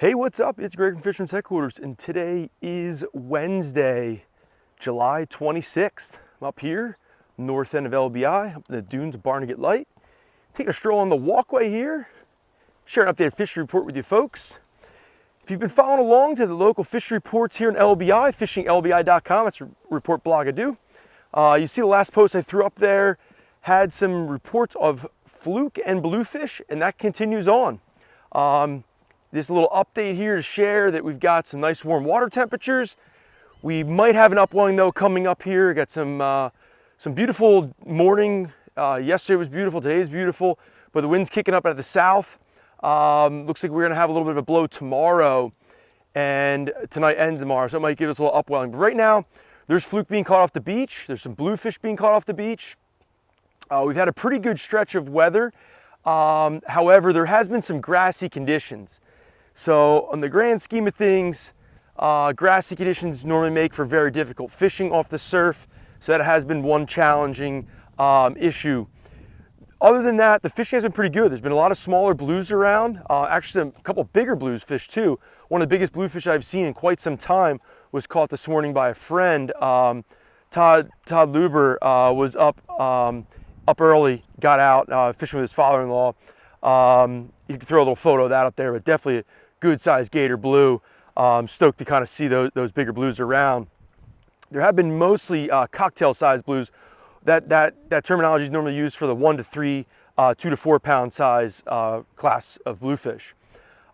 Hey, what's up? It's Greg from Fisherman's Headquarters, and today is Wednesday, July 26th. I'm up here, north end of LBI, up in the dunes of Barnegat Light. Taking a stroll on the walkway here, share an updated fishing report with you folks. If you've been following along to the local fishing reports here in LBI, fishinglbi.com, that's a report blog I do. You see the last post I threw up there had some reports of fluke and bluefish, and that continues on. This little update here to share that we've got some nice warm water temperatures. We might have an upwelling though coming up here. Got some beautiful morning. Yesterday was beautiful, today's beautiful, but the wind's kicking up out of the south. Looks like we're gonna have a little bit of a blow tomorrow and tonight and tomorrow, so it might give us a little upwelling. But right now, there's fluke being caught off the beach. There's some bluefish being caught off the beach. We've had a pretty good stretch of weather. However, there has been some grassy conditions. So on the grand scheme of things, grassy conditions normally make for very difficult fishing off the surf. So that has been one challenging issue. Other than that, the fishing has been pretty good. There's been a lot of smaller blues around. Actually, a couple bigger blues fish too. One of the biggest bluefish I've seen in quite some time was caught this morning by a friend. Todd Luber was up early, got out fishing with his father-in-law. You can throw a little photo of that up there, but definitely a good-sized gator blue. Stoked to kind of see those bigger blues around. There have been mostly cocktail-sized blues. That terminology is normally used for the 1 to 3, 2 to 4 pound size class of bluefish.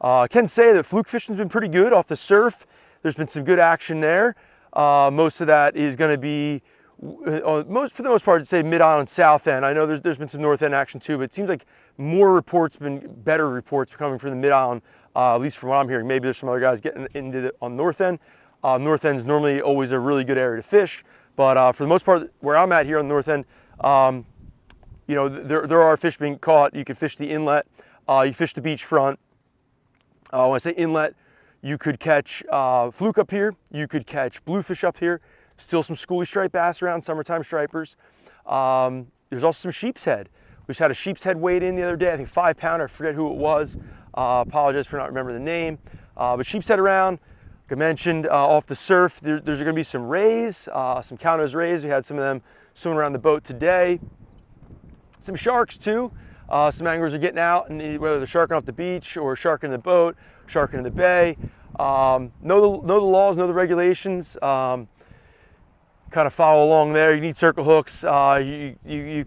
I can say that fluke fishing's been pretty good off the surf. There's been some good action there. Most of that is going to be, for the most part, I'd say mid-island south end. I know there's been some north end action too, but it seems like more better reports coming from the mid-island, at least from what I'm hearing. Maybe there's some other guys getting into it on north end. North end is normally always a really good area to fish, but for the most part, where I'm at here on the north end, you know, there are fish being caught. You can fish the inlet, you fish the beachfront. When I say inlet, you could catch fluke up here, you could catch bluefish up here, still some schoolie stripe bass around, summertime stripers. There's also some sheep's head. We just had a sheep's head weighed in the other day, I think 5 pounder, I forget who it was. Apologize for not remembering the name. But sheep's head around, like I mentioned, off the surf, there's gonna be some rays, some cow-nose rays. We had some of them swimming around the boat today. Some sharks too. Some anglers are getting out, and whether they're sharking off the beach or sharking in the boat, sharking in the bay. Know the laws, know the regulations. Kind of follow along there. You need circle hooks. You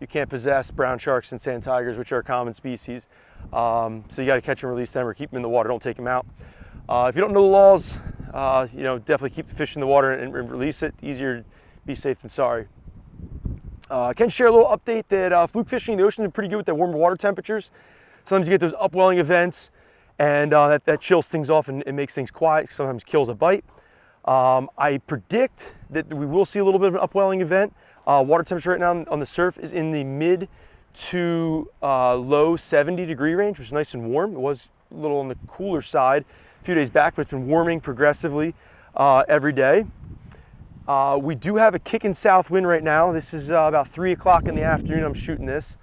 can't possess brown sharks and sand tigers, which are a common species. So you got to catch and release them or keep them in the water. Don't take them out. If you don't know the laws, you know, definitely keep the fish in the water and release it. Easier to be safe than sorry. I can share a little update that fluke fishing in the ocean is pretty good with the warmer water temperatures. Sometimes you get those upwelling events, and that chills things off and makes things quiet. Sometimes kills a bite. I predict that we will see a little bit of an upwelling event. Water temperature right now on the surf is in the mid to low 70-degree range, which is nice and warm. It was a little on the cooler side a few days back, but it's been warming progressively every day. We do have a kicking south wind right now. This is about 3 o'clock in the afternoon. I'm shooting this,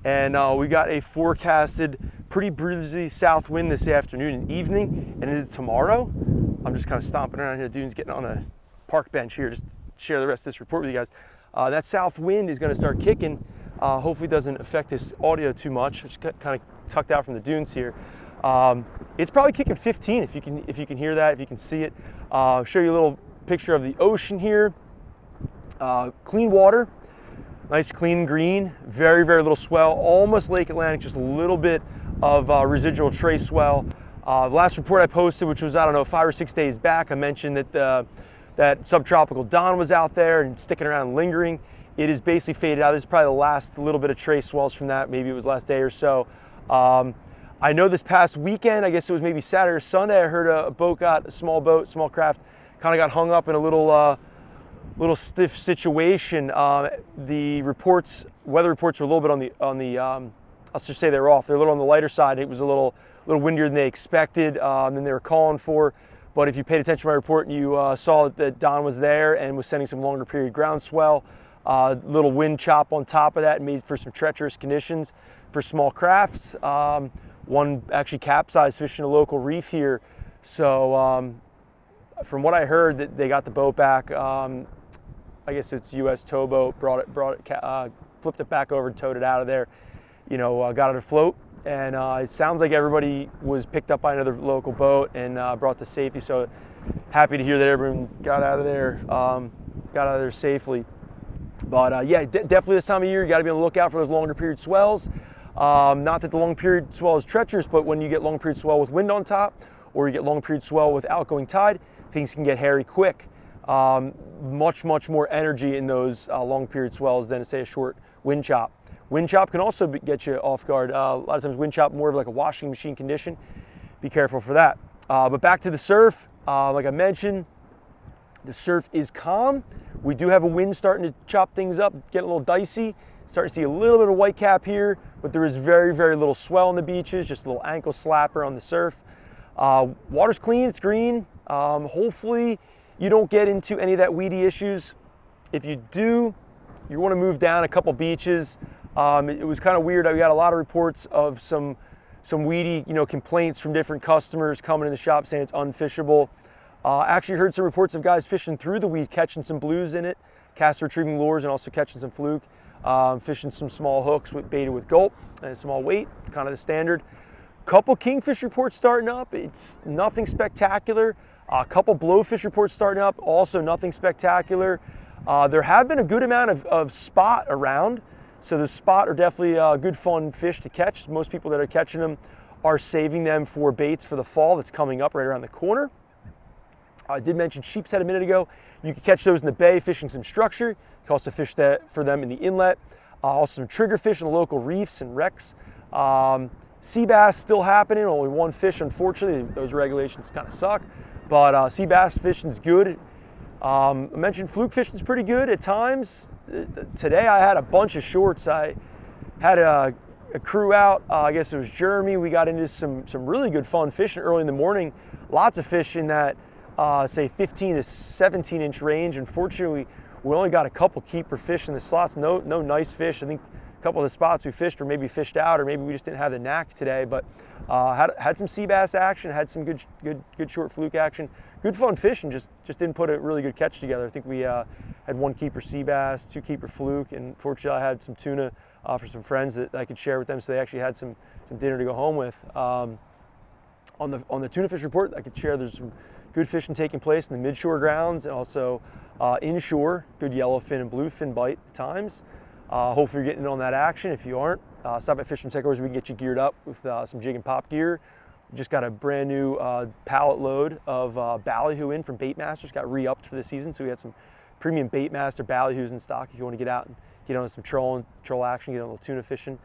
and we got a forecasted pretty breezy south wind this afternoon and evening and into tomorrow. I'm just kind of stomping around here, dudes, getting on a park bench here, just to share the rest of this report with you guys. That south wind is going to start kicking. Hopefully it doesn't affect this audio too much. It's kind of tucked out from the dunes here. It's probably kicking 15 if you can hear that, if you can see it. Show you a little picture of the ocean here. Clean water, nice clean green, very little swell, almost Lake Atlantic, just a little bit of residual trace swell. The last report I posted, which was, I don't know, 5 or 6 days back, I mentioned that that subtropical dawn was out there and sticking around and lingering. It is basically faded out. This is probably the last little bit of trace swells from that. Maybe it was last day or so. I know this past weekend, I guess it was maybe Saturday or Sunday, I heard a small craft, kind of got hung up in a little stiff situation. The weather reports were a little bit on the let's just say they were off. They're a little on the lighter side. It was a little windier than they expected, than they were calling for. But if you paid attention to my report and you saw that Don was there and was sending some longer period ground swell, little wind chop on top of that made for some treacherous conditions for small crafts. One actually capsized fishing a local reef here. So from what I heard, that they got the boat back. I guess it's U.S. towboat, flipped it back over, towed it out of there. Got it afloat, and it sounds like everybody was picked up by another local boat and brought to safety. So happy to hear that everyone got out of there safely. But yeah, definitely this time of year, you got to be on the lookout for those longer period swells. Not that the long period swell is treacherous, but when you get long period swell with wind on top, or you get long period swell with outgoing tide, things can get hairy quick. Much more energy in those long period swells than, say, a short wind chop. Wind chop can also get you off guard. A lot of times wind chop more of like a washing machine condition. Be careful for that. But back to the surf, like I mentioned, the surf is calm. We do have a wind starting to chop things up, getting a little dicey. Starting to see a little bit of white cap here, but there is very little swell on the beaches, just a little ankle slapper on the surf. Water's clean, it's green. Hopefully you don't get into any of that weedy issues. If you do, you want to move down a couple beaches. It was kind of weird. We got a lot of reports of some weedy, complaints from different customers coming in the shop saying it's unfishable. Actually heard some reports of guys fishing through the weed, catching some blues in it, cast retrieving lures, and also catching some fluke. Fishing some small hooks baited with gulp and small weight, kind of the standard. Couple kingfish reports starting up. It's nothing spectacular. A couple blowfish reports starting up, also nothing spectacular. There have been a good amount of spot around. So the spot are definitely good fun fish to catch. Most people that are catching them are saving them for baits for the fall that's coming up right around the corner. I did mention sheep's head a minute ago. You can catch those in the bay fishing some structure. You can also fish that for them in the inlet. Also some triggerfish in the local reefs and wrecks. Sea bass still happening, only one fish unfortunately. Those regulations kind of suck. But sea bass fishing is good. I mentioned fluke fishing is pretty good at times. Today I had a bunch of shorts. I had a crew out, I guess it was Jeremy. We got into some really good fun fishing early in the morning. Lots of fish in that say 15 to 17 inch range. Unfortunately, we only got a couple keeper fish in the slots, no nice fish. I think a couple of the spots we fished were maybe fished out, or maybe we just didn't have the knack today, but had some sea bass action, had some good short fluke action. Good fun fishing, just didn't put a really good catch together. I think we had one keeper sea bass, two keeper fluke, and fortunately I had some tuna for some friends that I could share with them, so they actually had some dinner to go home with. On the tuna fish report, I could share there's some good fishing taking place in the midshore grounds, and also inshore, good yellowfin and bluefin bite at times. Hopefully you're getting on that action. If you aren't, stop at Fishing Headquarters. We can get you geared up with some jig and pop gear. We just got a brand new pallet load of ballyhoo in from Baitmasters. Got re-upped for the season, so we had some premium Baitmaster ballyhoos in stock. If you want to get out and get on some troll action, get on a little tuna fishing.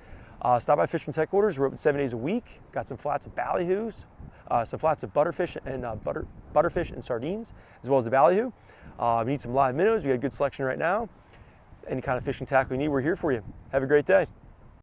Stop by Fishing Headquarters. We're open 7 days a week. Got some flats of ballyhoos, some flats of butterfish and sardines, as well as the ballyhoo. We need some live minnows. We got a good selection right now. Any kind of fishing tackle you need, we're here for you. Have a great day.